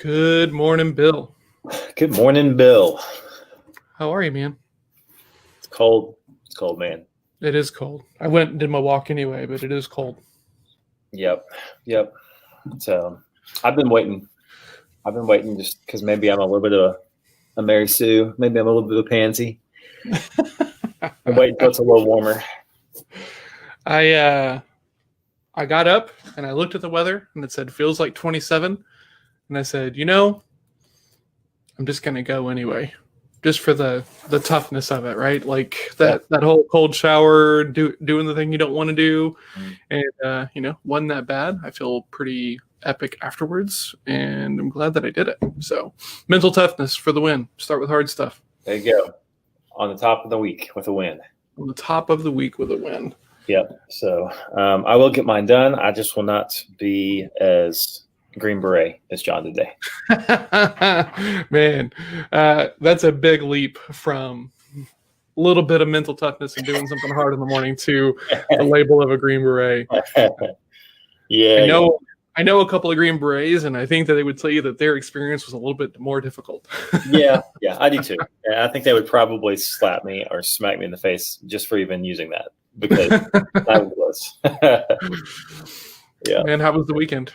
Good morning, Bill. Good morning, Bill. How are you, man? It's cold. It's cold, man. It is cold. I went and did my walk anyway, but it is cold. Yep. So I've been waiting. Just because maybe I'm a little bit of a Mary Sue. Maybe I'm a little bit of a pansy. I'm waiting until it's a little warmer. I got up and I looked at the weather and it said feels like 27, and I said, I'm just gonna go anyway, just for the toughness of it, right? Like that whole cold shower, doing the thing you don't want to do, and wasn't that bad. I feel pretty epic afterwards, and I'm glad that I did it. So mental toughness for the win. Start with hard stuff. There you go. On the top of the week with a win. On the top of the week with a win. Yep. So I will get mine done. I just will not be as Green Beret as John today. Man, that's a big leap from a little bit of mental toughness and doing something hard in the morning to the label of a Green Beret. Yeah. I know a couple of Green Berets, and I think that they would tell you that their experience was a little bit more difficult. yeah, I do too. I think they would probably slap me or smack me in the face just for even using that, because I was. Yeah. Man, how was the weekend?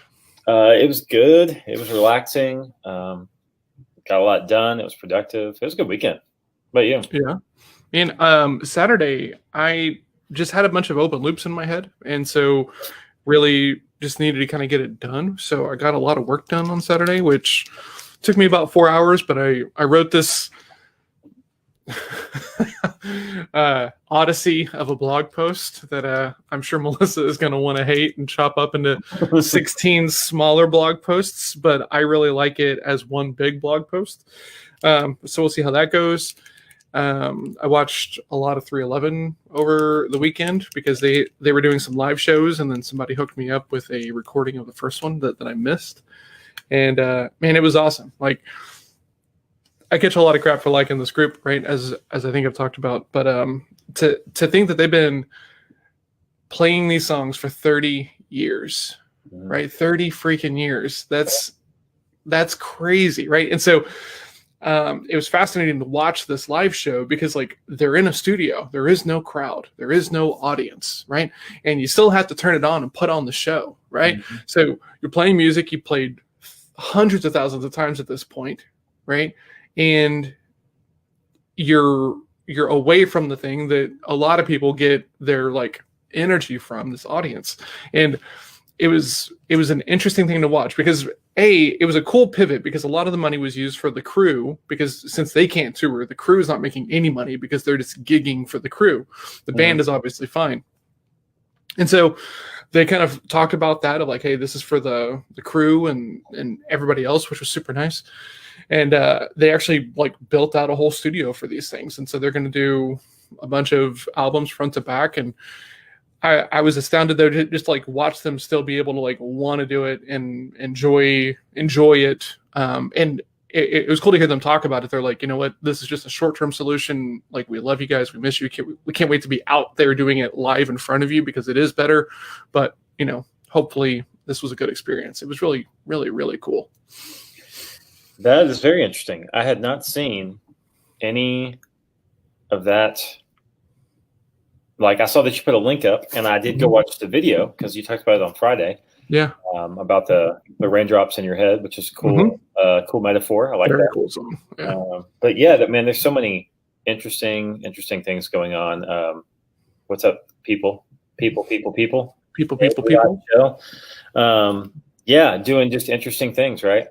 It was good. It was relaxing. Got a lot done. It was productive. It was a good weekend. But you? Yeah. And Saturday, I just had a bunch of open loops in my head, and so really just needed to kind of get it done. So I got a lot of work done on Saturday, which took me about 4 hours, but I wrote this odyssey of a blog post that I'm sure Melissa is going to want to hate and chop up into 16 smaller blog posts, but I really like it as one big blog post. So we'll see how that goes. I watched a lot of 311 over the weekend because they were doing some live shows, and then somebody hooked me up with a recording of the first one that I missed. And man, it was awesome. Like, I catch a lot of crap for liking this group, right? As I think I've talked about, but to think that they've been playing these songs for 30 years, right? 30 freaking years. That's crazy, right? And so it was fascinating to watch this live show because, like, they're in a studio. There is no crowd. There is no audience, right? And you still have to turn it on and put on the show, right? Mm-hmm. So you're playing music you played hundreds of thousands of times at this point, right? And you're away from the thing that a lot of people get their like energy from, this audience. And it was an interesting thing to watch because it was a cool pivot because a lot of the money was used for the crew, because since they can't tour, the crew is not making any money because they're just gigging for the crew. The band is obviously fine. And so they kind of talked about that of like, hey, this is for the crew and everybody else, which was super nice. And they actually like built out a whole studio for these things. And so they're going to do a bunch of albums front to back. And I was astounded though to just like watch them still be able to like want to do it and enjoy it. And it was cool to hear them talk about it. They're like, you know what, this is just a short-term solution. Like, we love you guys. We miss you. We can't wait to be out there doing it live in front of you because it is better. But, hopefully this was a good experience. It was really, really, really cool. That is very interesting. I had not seen any of that. Like, I saw that you put a link up, and I did go watch the video because you talked about it on Friday. Yeah. About the raindrops in your head, which is cool. Cool metaphor. I like very that. Cool song. Yeah. But yeah, man, there's so many interesting things going on. What's up, people? People. Yeah, doing just interesting things, right?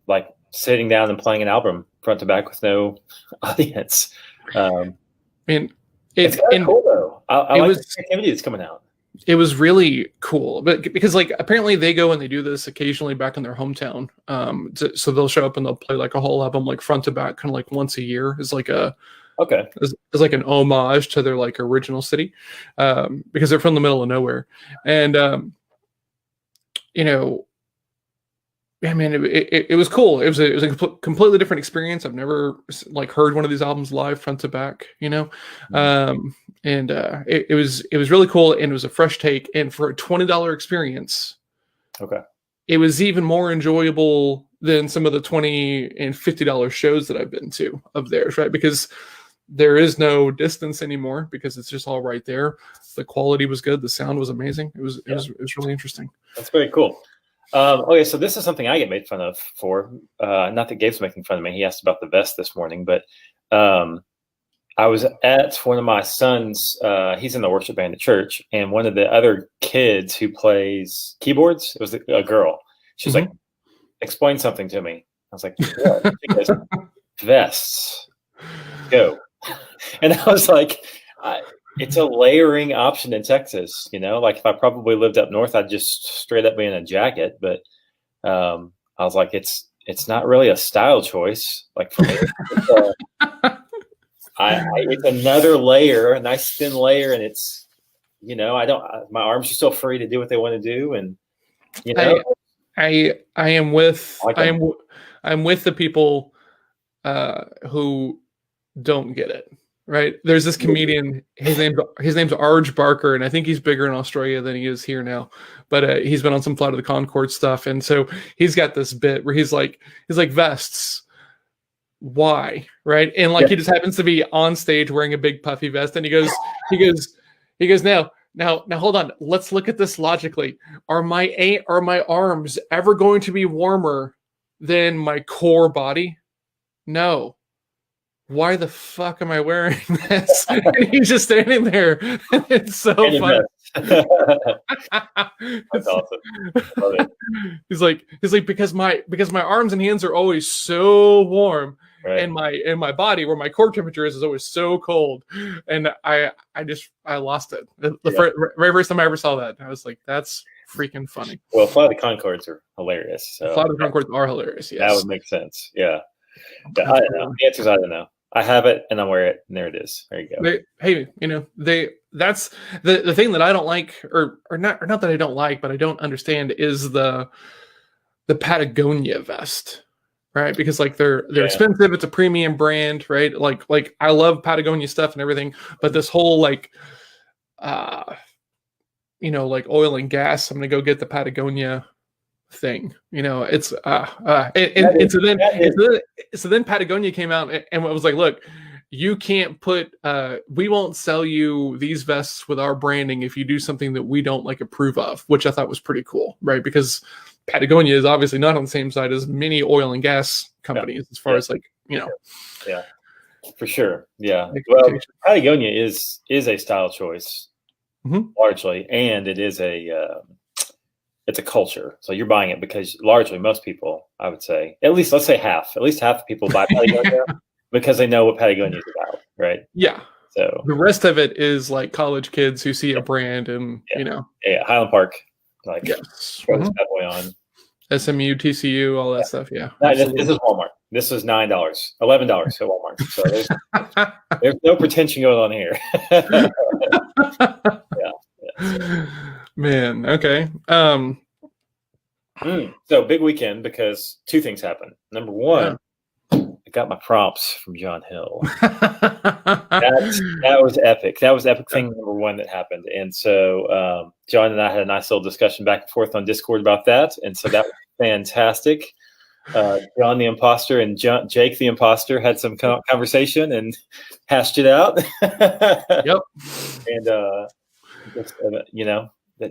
Like sitting down and playing an album front to back with no audience. It's kind of cool though. I like the creativity that's coming out. It was really cool, but because like apparently they go and they do this occasionally back in their hometown. So they'll show up and they'll play like a whole album like front to back, kind of like once a year. Is like a is like an homage to their like original city, because they're from the middle of nowhere, and yeah, man, it was cool. It was a completely different experience. I've never like heard one of these albums live front to back, and it was really cool, and it was a fresh take. And for a $20 experience, it was even more enjoyable than some of the $20 and $50 shows that I've been to of theirs, right? Because there is no distance anymore because it's just all right there. The quality was good. The sound was amazing. It was really interesting. That's very cool. Okay, so this is something I get made fun of for. Not that Gabe's making fun of me. He asked about the vest this morning, but I was at one of my sons. He's in the worship band at church, and one of the other kids who plays keyboards, it was a girl. She's like, explain something to me. I was like, what? She goes, vests. Go. And I was like, it's a layering option in Texas, like if I probably lived up north, I'd just straight up be in a jacket. But I was like, it's not really a style choice. Like for me, it's another layer, a nice thin layer. And it's, my arms are still free to do what they want to do. And, I am with the people who don't get it. Right. There's this comedian, his name's Arj Barker, and I think he's bigger in Australia than he is here now. But he's been on some Flight of the Concord stuff. And so he's got this bit where he's like, vests. Why? Right. And like he just happens to be on stage wearing a big puffy vest. And he goes, now hold on. Let's look at this logically. Are my arms ever going to be warmer than my core body? No. Why the fuck am I wearing this? And he's just standing there. It's so funny. That's awesome. Love it. He's like, because my arms and hands are always so warm, right. and my body where my core temperature is always so cold. And I lost it. The very first time I ever saw that, I was like, that's freaking funny. Well, Flight of the Concords are hilarious. So Flight of the Concords are hilarious. Yes. That would make sense. Yeah. I don't know. The answer is I don't know. I have it and I wear it, and there it is. There you go. That's the thing that I don't like, or not that I don't like, but I don't understand is the Patagonia vest, right? Because like they're expensive. It's a premium brand, right? Like I love Patagonia stuff and everything, but this whole like oil and gas, I'm gonna go get the Patagonia thing, it's so then Patagonia came out and was like, look, you can't we won't sell you these vests with our branding if you do something that we don't approve of, which I thought was pretty cool, right? Because Patagonia is obviously not on the same side as many oil and gas companies as far as yeah, for sure. Yeah, well, Patagonia is a style choice largely, and it is it's a culture. So you're buying it because largely most people, I would say, at least half of people buy Patagonia because they know what Patagonia is about, right? Yeah. So the rest of it is like college kids who see a brand and, Yeah, Highland Park, throw this bad boy on. SMU, TCU, all that stuff. Yeah. No, this is Walmart. This is $9, $11 at Walmart. So there's no pretension going on here. Yeah. Man, okay. So big weekend because two things happened. Number one, I got my prompts from John Hill. That was epic. That was epic thing number one that happened. And so John and I had a nice little discussion back and forth on Discord about that. And so that was fantastic. John the imposter and Jake the imposter had some conversation and hashed it out. Yep. And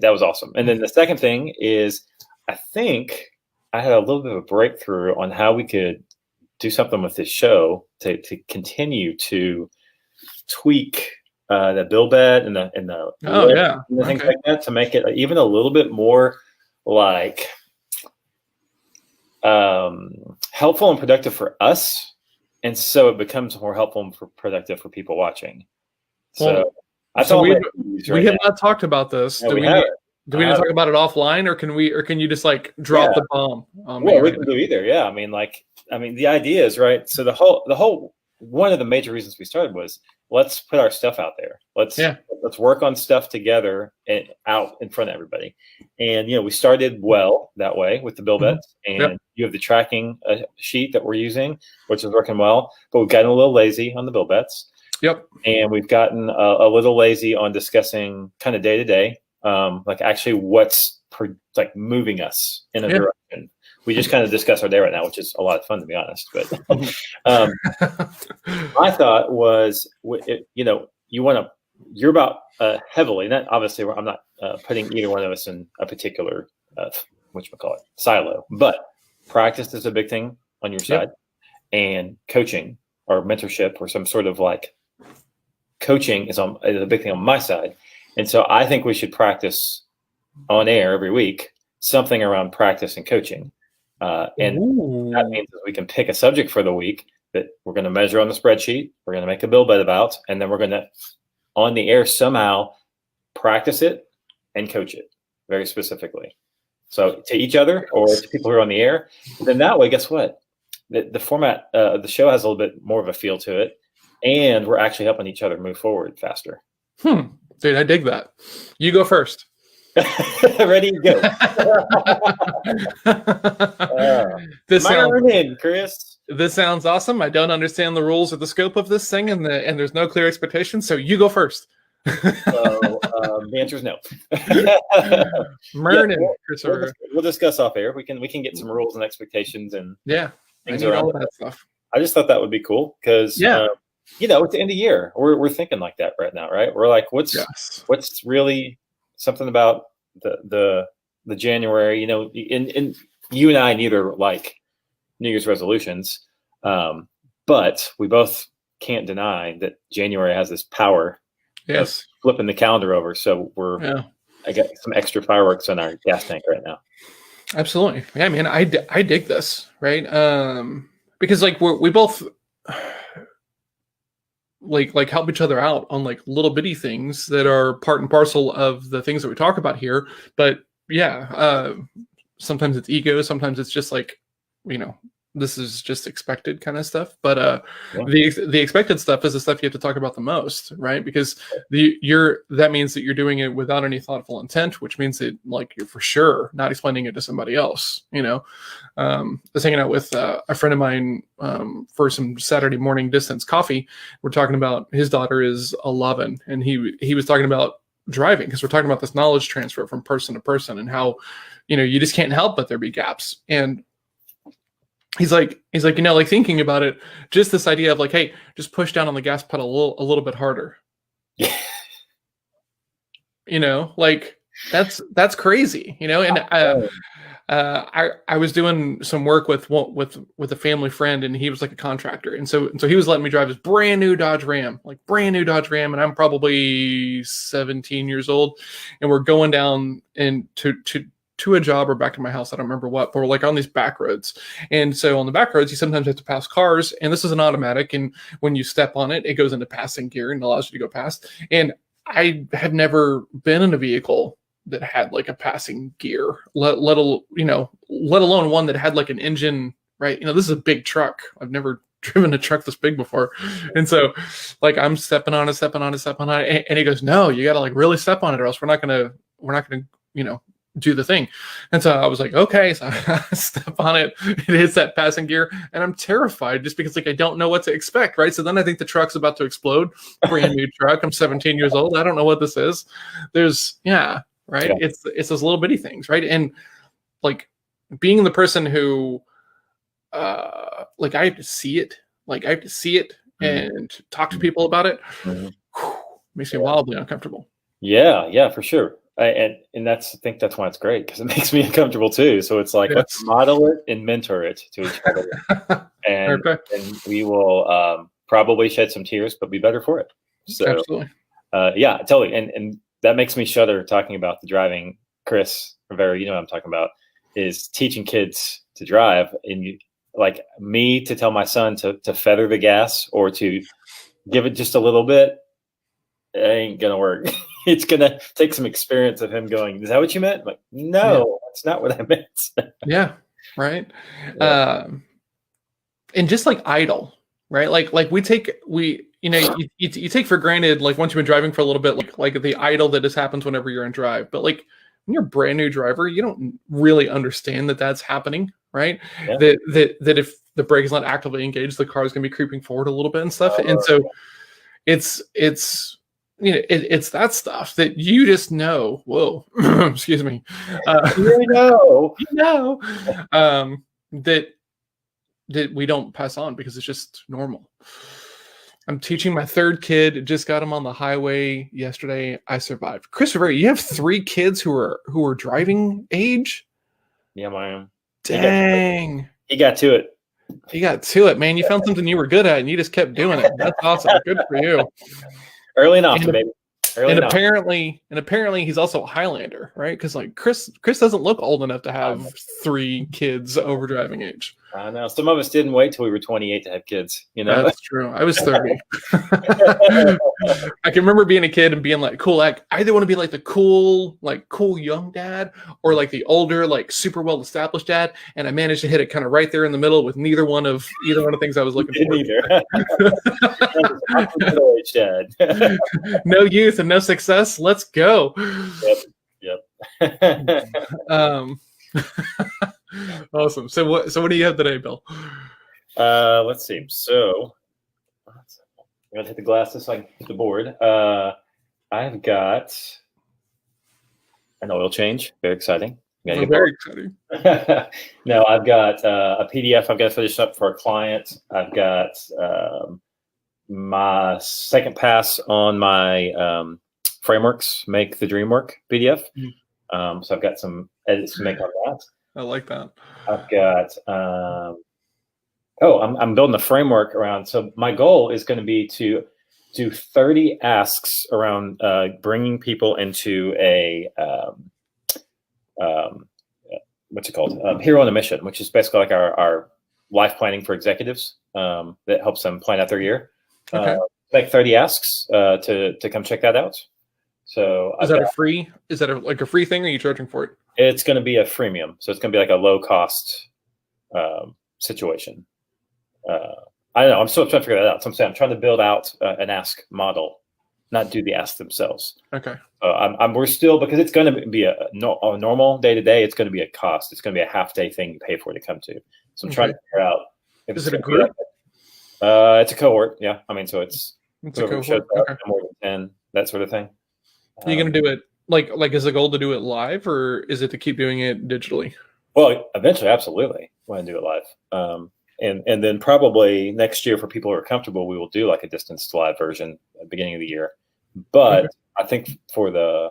that was awesome. And then the second thing is, I think I had a little bit of a breakthrough on how we could do something with this show to continue to tweak the BIL bet and the things like that to make it even a little bit more helpful and productive for us, and so it becomes more helpful and productive for people watching. So we have not talked about this. No, do we need to talk about it offline, or can you just drop the bomb? We can do either. Yeah, I mean, the idea is right. So the whole one of the major reasons we started was let's put our stuff out there. Let's work on stuff together and out in front of everybody. And we started well that way with the BIL bets, and you have the tracking sheet that we're using, which is working well. But we've gotten a little lazy on the BIL bets. Yep. And we've gotten a little lazy on discussing kind of day to day, actually what's moving us in a direction. we just kind of discuss our day right now, which is a lot of fun, to be honest. But my thought was, you're about heavily, not obviously, I'm not putting either one of us in a particular, whatchamacallit, silo, but practice is a big thing on your side, and coaching or mentorship or some sort of like coaching is a big thing on my side. And so I think we should practice on air every week, something around practice and coaching. And that means that we can pick a subject for the week that we're going to measure on the spreadsheet. We're going to make a BIL bet about, and then we're going to, on the air, somehow practice it and coach it very specifically. So to each other or to people who are on the air. Then that way, guess what? The format of the show has a little bit more of a feel to it, and we're actually helping each other move forward faster. Dude, I dig that. You go first. Ready, go. Chris. This sounds awesome. I don't understand the rules or the scope of this thing, and there's no clear expectations. So you go first. The answer is no. We'll discuss off air. We can get some rules and expectations and things around all that stuff. I just thought that would be cool because at the end of the year, we're thinking like that right now, right? We're like, what's really something about the January, and you and I neither like New Year's resolutions, but we both can't deny that January has this power of flipping the calendar over. So I got some extra fireworks on our gas tank right now. Absolutely. Yeah, man, I dig this, right? Because like we both like help each other out on like little bitty things that are part and parcel of the things that we talk about here. But sometimes it's ego, sometimes it's just like, this is just expected kind of stuff. But the expected stuff is the stuff you have to talk about the most, right? Because that means that you're doing it without any thoughtful intent, which means that like you're for sure not explaining it to somebody else. I was hanging out with a friend of mine for some Saturday morning distance coffee. We're talking about his daughter is 11, and he was talking about driving because we're talking about this knowledge transfer from person to person and how you just can't help but there be gaps. And he's like, like thinking about it, just this idea of like, hey, just push down on the gas pedal a little bit harder. Like that's crazy, and I was doing some work with a family friend, and he was like a contractor, and so he was letting me drive his brand new Dodge Ram, and I'm probably 17 years old, and we're going down to a job or back to my house. I don't remember what, but we're like on these back roads. And so on the back roads, you sometimes have to pass cars, and this is an automatic. And when you step on it, it goes into passing gear and allows you to go past. And I had never been in a vehicle that had like a passing gear, let alone one that had like an engine, right? This is a big truck. I've never driven a truck this big before. And so like I'm stepping on it. And he goes, no, you got to like really step on it or else we're not going to, do the thing. And so I was like, okay, so I step on it, it hits that passing gear, and I'm terrified just because like I don't know what to expect, right? So then I think the truck's about to explode. Brand new truck. I'm 17 years old. I don't know what this is. It's those little bitty things, right? And like being the person who like I have to see it, and talk to people about it, makes me wildly uncomfortable. Yeah, for sure. I think that's why it's great, because it makes me uncomfortable too. So it's like, let's model it and mentor it to each other, and we will probably shed some tears, but be better for it. So, absolutely, totally. And that makes me shudder talking about the driving. Chris Rivera, what I'm talking about, is teaching kids to drive, and like me to tell my son to feather the gas or to give it just a little bit. It ain't gonna work. It's gonna take some experience of him going, is that what you meant? I'm like, no, that's not what I meant. Yeah, right. Yeah. And just like idle, right? Like you take for granted, like once you've been driving for a little bit, like the idle that just happens whenever you're in drive. But like when you're a brand new driver, you don't really understand that that's happening, right? Yeah. That if the brake is not actively engaged, the car is gonna be creeping forward a little bit and stuff. And so it's it's that stuff that you just know. Whoa, excuse me. You know, that we don't pass on because it's just normal. I'm teaching my third kid. Just got him on the highway yesterday. I survived. Christopher, you have 3 kids who are driving age? Yeah, man. Dang. He got to it. You got to it, man. You found something you were good at, and you just kept doing it. That's awesome. Good for you. Early and often, baby. Apparently he's also a Highlander, right? Because like Chris doesn't look old enough to have 3 kids over driving age. I know. Some of us didn't wait till we were 28 to have kids. That's true. I was 30. I can remember being a kid and being like, cool. Like I either want to be like the cool young dad, or like the older, like super well established dad. And I managed to hit it kind of right there in the middle with either one of the things I was looking for. Middle-aged dad. No youth and no success. Let's go. Yep. Awesome. So what do you have today, Bill? Let's see. So I'm gonna hit the glasses so I can hit the board. I've got an oil change. Very exciting. Very exciting. No, I've got a PDF I've got to finish up for a client. I've got my second pass on my frameworks, Make the Dream Work PDF. So I've got some edits to make on that. I like that. I've got I'm building a framework around. So my goal is going to be to do 30 asks around bringing people into a what's it called? Hero on a Mission, which is basically like our life planning for executives that helps them plan out their year. Okay. Make 30 asks to come check that out. So is that a free thing, or are you charging for it? It's going to be a freemium. So it's going to be like a low cost situation. I don't know. I'm still trying to figure that out. So I'm trying to build out an ask model, not do the asks themselves. Okay. We're still, because it's going to be a normal day to day. It's going to be a cost. It's going to be a half day thing you pay for to come to. So I'm trying to figure out. Is it a group? It's a cohort. Yeah. I mean, so it's a cohort. Okay. More than 10, that sort of thing. Are you going to do it like is the goal to do it live, or is it to keep doing it digitally? Well, eventually, absolutely, I want to do it live. And then probably next year, for people who are comfortable, we will do like a distance live version at the beginning of the year. But I think for the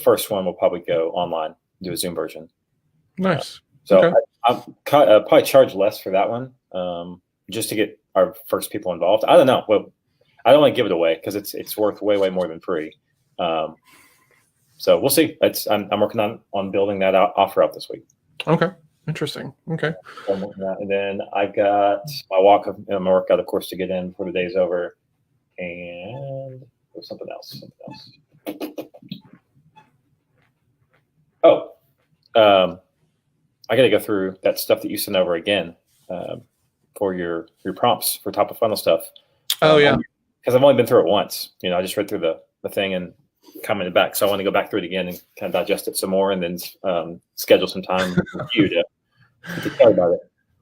first one, we'll probably go online, do a Zoom version. Nice. I'll probably charge less for that one, just to get our first people involved. I don't know. Well, I don't want to give it away because it's worth way more than free. So we'll see. I'm working on building that offer out this week. Okay. Interesting. Okay. And then I've got my workout, of course, to get in before the day's over. And there's something else. Oh, I got to go through that stuff that you sent over again for your prompts for top of funnel stuff. Oh, yeah. Because I've only been through it once. I just read through the thing and commented back. So I want to go back through it again and kind of digest it some more, and then schedule some time with you to tell about it.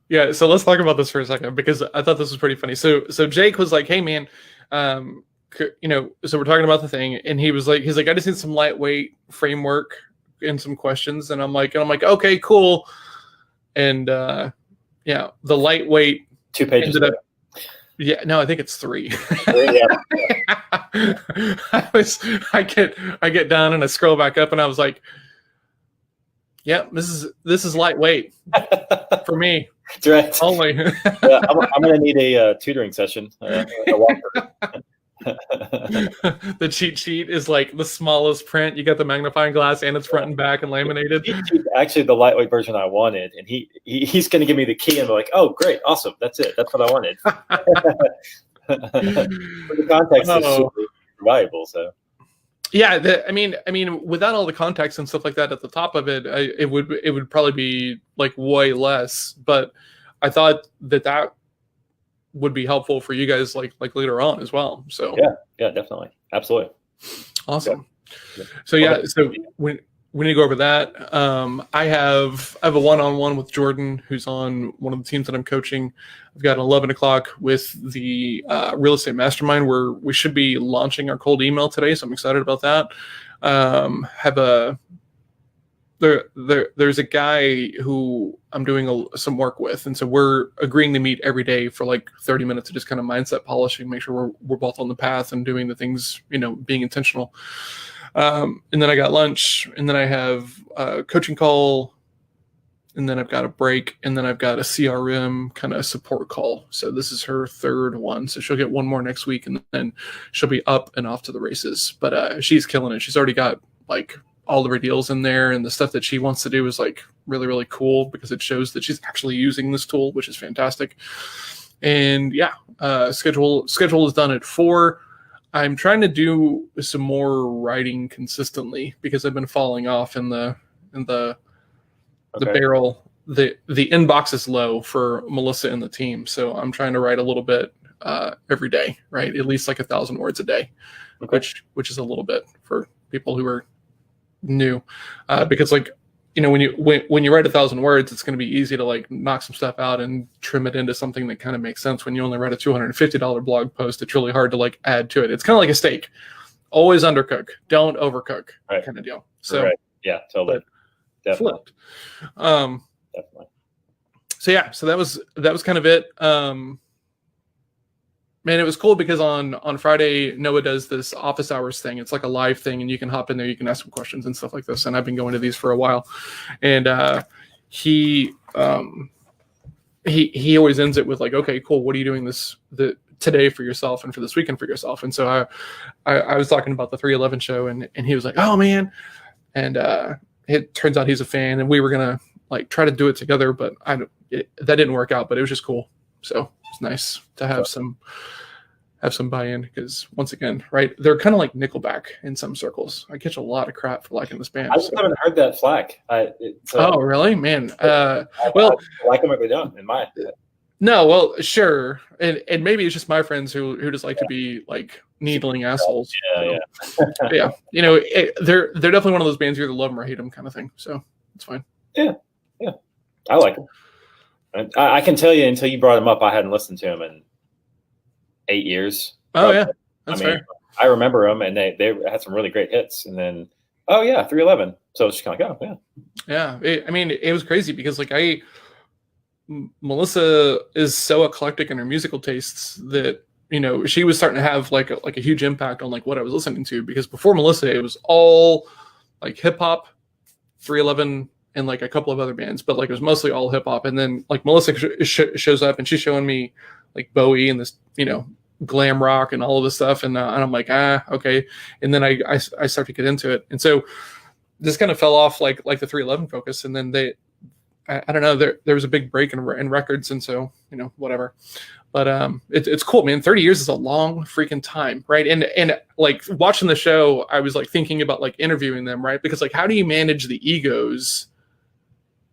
Yeah. So let's talk about this for a second, because I thought this was pretty funny. So Jake was like, hey man, so we're talking about the thing, and he's like, I just need some lightweight framework and some questions. And I'm like, okay, cool. And the lightweight 2 pages. Yeah, no, I think it's 3. Yeah. I get done and I scroll back up and I was like, yeah, this is lightweight for me. That's right. Only. Yeah, I'm going to need a tutoring session. The cheat sheet is like the smallest print. You got the magnifying glass and it's front and back and laminated. Actually, the lightweight version I wanted, and he's going to give me the key and be like, "Oh, great, awesome, that's it. That's what I wanted." The context is super valuable. So, yeah, I mean, without all the context and stuff like that at the top of it, it would probably be like way less. But I thought that would be helpful for you guys like later on as well. So yeah, definitely, absolutely, awesome. Yeah. So yeah, so we need to go over that. I have a one-on-one with Jordan, who's on one of the teams that I'm coaching. I've got 11 o'clock with the real estate mastermind, where we should be launching our cold email today. So I'm excited about that. There's a guy who I'm doing some work with, and so we're agreeing to meet every day for like 30 minutes to just kind of mindset polishing, make sure we're both on the path and doing the things, being intentional. And then I got lunch, and then I have a coaching call, and then I've got a break, and then I've got a CRM kind of support call. So this is her third one. So she'll get one more next week, and then she'll be up and off to the races. But she's killing it. She's already got like all of her deals in there, and the stuff that she wants to do is like really, really cool because it shows that she's actually using this tool, which is fantastic. And yeah, schedule is done at 4. I'm trying to do some more writing consistently because I've been falling off in the barrel. The inbox is low for Melissa and the team, so I'm trying to write a little bit every day, right? At least like 1,000 words a day, which is a little bit for people who are new, because like when you write 1,000 words, it's going to be easy to like knock some stuff out and trim it into something that kind of makes sense. When you only write a $250 blog post, it's really hard to like add to it. It's kind of like a steak. Always undercook, don't overcook, kind of deal. So yeah, totally, definitely. Definitely. So yeah, so that was kind of it. Man, it was cool because on Friday, Noah does this office hours thing. It's like a live thing, and you can hop in there, you can ask some questions and stuff like this. And I've been going to these for a while. And he always ends it with like, okay, cool. What are you doing today for yourself and for this weekend for yourself? And so I was talking about the 311 show, and he was like, oh man. And it turns out he's a fan, and we were gonna like try to do it together, but that didn't work out. But it was just cool. So it's nice to have some buy-in, because once again, right, they're kind of like Nickelback in some circles. I catch a lot of crap for liking this band. I just haven't heard that flack. Oh, really, man? I like them every time in my opinion. No, well, sure, and maybe it's just my friends who just like to be like needling assholes. Yeah. Yeah, they're definitely one of those bands you either love them or hate them kind of thing. So it's fine. Yeah, I like them. I can tell you, until you brought them up, I hadn't listened to them in 8 years. Oh, yeah. That's fair. I remember them, and they had some really great hits. And then, 311. So it's just kind of like, yeah. It was crazy because like Melissa is so eclectic in her musical tastes that, she was starting to have like a huge impact on like what I was listening to, because before Melissa, it was all like hip hop, 311, and like a couple of other bands, but like it was mostly all hip hop. And then like Melissa shows up, and she's showing me like Bowie and this, glam rock and all of this stuff. And I'm like, okay. And then I start to get into it. And so this kind of fell off like the 311 focus. And then I don't know, there was a big break in records. And so, whatever, but it's cool, man. 30 years is a long freaking time. Right. And like watching the show, I was like thinking about like interviewing them, right? Because like, how do you manage the egos?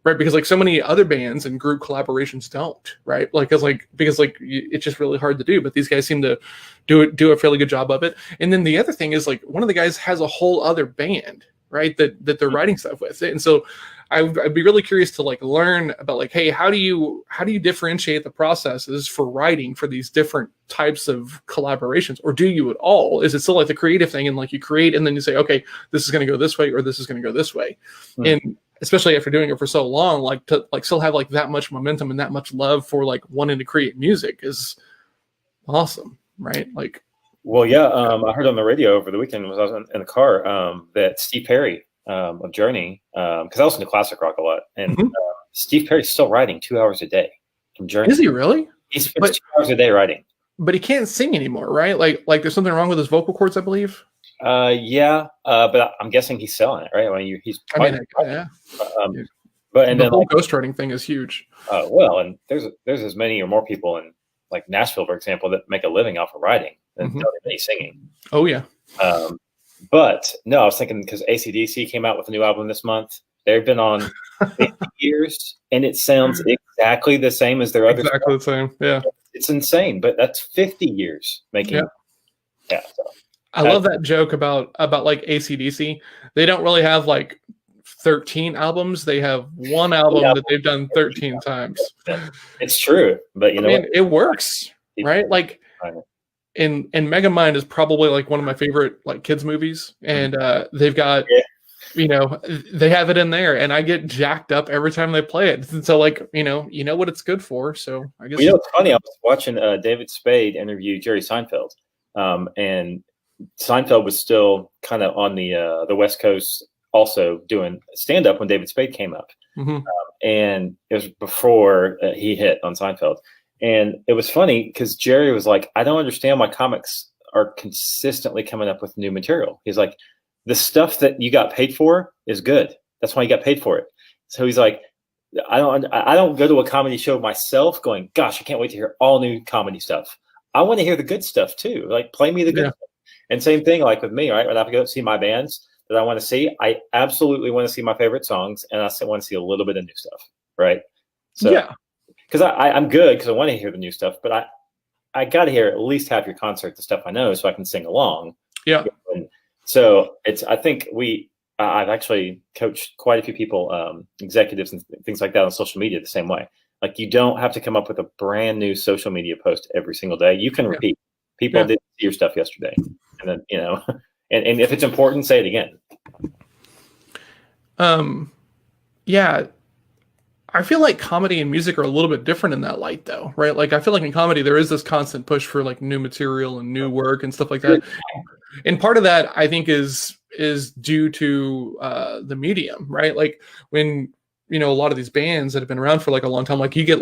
Right, because like so many other bands and group collaborations don't, right? Because it's just really hard to do. But these guys seem to do a fairly good job of it. And then the other thing is like one of the guys has a whole other band, right? That they're writing stuff with. And so I'd be really curious to like learn about like, hey, how do you differentiate the processes for writing for these different types of collaborations, or do you at all? Is it still like the creative thing, and like you create and then you say, okay, this is going to go this way, or this is going to go this way, and especially after doing it for so long, like to like still have like that much momentum and that much love for like wanting to create music is awesome, right? Like, well, yeah, I heard on the radio over the weekend when I was in the car that Steve Perry of Journey, because I listen to classic rock a lot, and Steve Perry's still writing 2 hours a day from Journey. Is he really? He spends 2 hours a day writing. But he can't sing anymore, right? Like there's something wrong with his vocal cords, I believe. But I'm guessing he's selling it, right? I mean, yeah. But and the then whole ghostwriting thing is huge. Well, and there's as many or more people in like Nashville, for example, that make a living off of writing than any singing. Oh yeah. But no, I was thinking because AC/DC came out with a new album this month. They've been on 50 years, and it sounds exactly the same as their other. Exactly the same. Yeah. It's insane, but that's 50 years making. Yeah. So. I love that joke about like AC/DC. They don't really have like 13 albums, they have one album that they've done 13 times. It's true, but you know what? It works, right? Like, and Megamind is probably like one of my favorite like kids movies, and they've got they have it in there, and I get jacked up every time they play it. And so like you know what it's good for. So I guess it's funny. I was watching David Spade interview Jerry Seinfeld, and Seinfeld was still kind of on the West Coast, also doing stand up when David Spade came up, and it was before he hit on Seinfeld. And it was funny because Jerry was like, I don't understand why comics are consistently coming up with new material. He's like, the stuff that you got paid for is good. That's why you got paid for it. So he's like, I don't go to a comedy show myself going, gosh, I can't wait to hear all new comedy stuff. I want to hear the good stuff too. Like, play me the good stuff. And same thing like with me, right? When I go see my bands that I want to see, I absolutely want to see my favorite songs, and I want to see a little bit of new stuff, right? So yeah. Because I'm good because I want to hear the new stuff, but I got to hear at least half your concert, the stuff I know, so I can sing along. Yeah. And so I think I've actually coached quite a few people, executives and things like that on social media the same way. Like, you don't have to come up with a brand new social media post every single day. You can repeat. People didn't see your stuff yesterday, and then and if it's important, say it again. Yeah. I feel like comedy and music are a little bit different in that light, though, right? Like, I feel like in comedy, there is this constant push for like new material and new work and stuff like that. And part of that, I think, is due to the medium, right? Like, when, a lot of these bands that have been around for like a long time, like you get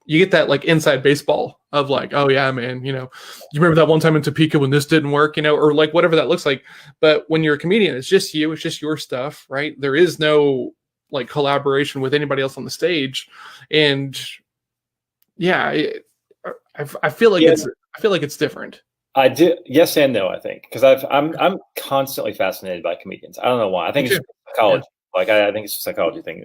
you get that like inside baseball of like, oh yeah, man, you remember that one time in Topeka when this didn't work, or like whatever that looks like. But when you're a comedian, it's just you, it's just your stuff, right? There is no like collaboration with anybody else on the stage. And yeah, I feel like it's different. I do. Yes and no, I think, because I'm constantly fascinated by comedians. I don't know why. I think it's psychology. Yeah. Like, I think it's a psychology thing.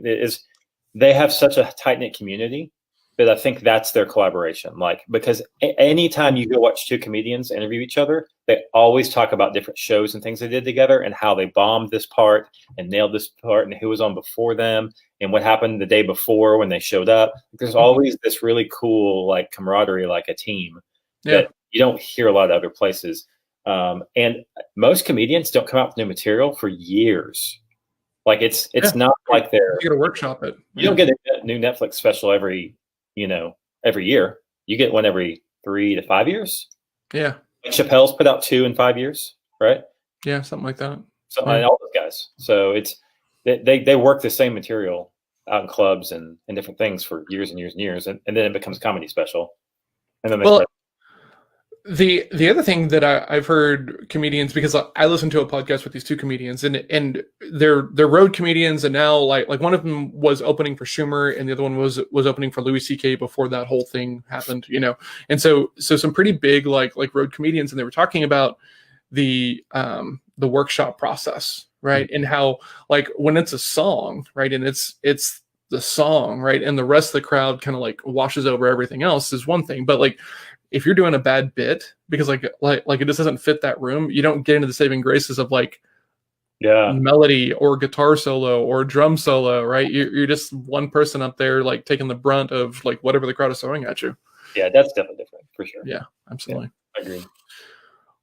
They have such a tight-knit community that I think that's their collaboration. Like, because anytime you go watch two comedians interview each other, they always talk about different shows and things they did together and how they bombed this part and nailed this part and who was on before them and what happened the day before when they showed up. There's always this really cool like camaraderie, like a team that you don't hear a lot of other places. And most comedians don't come out with new material for years. Like, it's not like they're, you get a workshop it. You don't get a new Netflix special every year. You get one every 3 to 5 years. Yeah. Like Chappelle's put out 2 in 5 years, right? Yeah, something like that. So all those guys. So it's they work the same material out in clubs and different things for years and years and years, and then it becomes a comedy special. And then the other thing that I've heard comedians, because I listened to a podcast with these two comedians, and they're road comedians, and now like one of them was opening for Schumer, and the other one was opening for Louis C.K. before that whole thing happened, And so some pretty big like road comedians, and they were talking about the workshop process, right? And how like when it's a song, right, and it's the song, right, and the rest of the crowd kind of like washes over everything else is one thing, but like, if you're doing a bad bit because like it just doesn't fit that room, you don't get into the saving graces of like melody or guitar solo or drum solo, right? You're just one person up there like taking the brunt of like whatever the crowd is throwing at you. Yeah, that's definitely different for sure. Yeah, absolutely. Yeah, I agree.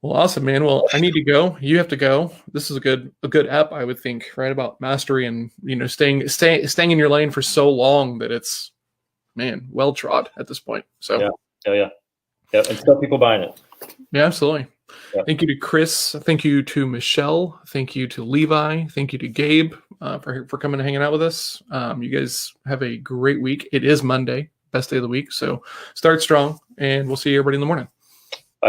Well, awesome, man. Well, I need to go. You have to go. This is a good app, I would think, right? About mastery and staying in your lane for so long that it's, man, well trod at this point. So yeah. Yeah, and still people buying it. Yeah, absolutely. Yeah. Thank you to Chris. Thank you to Michelle. Thank you to Levi. Thank you to Gabe for coming and hanging out with us. You guys have a great week. It is Monday, best day of the week. So start strong, and we'll see everybody in the morning.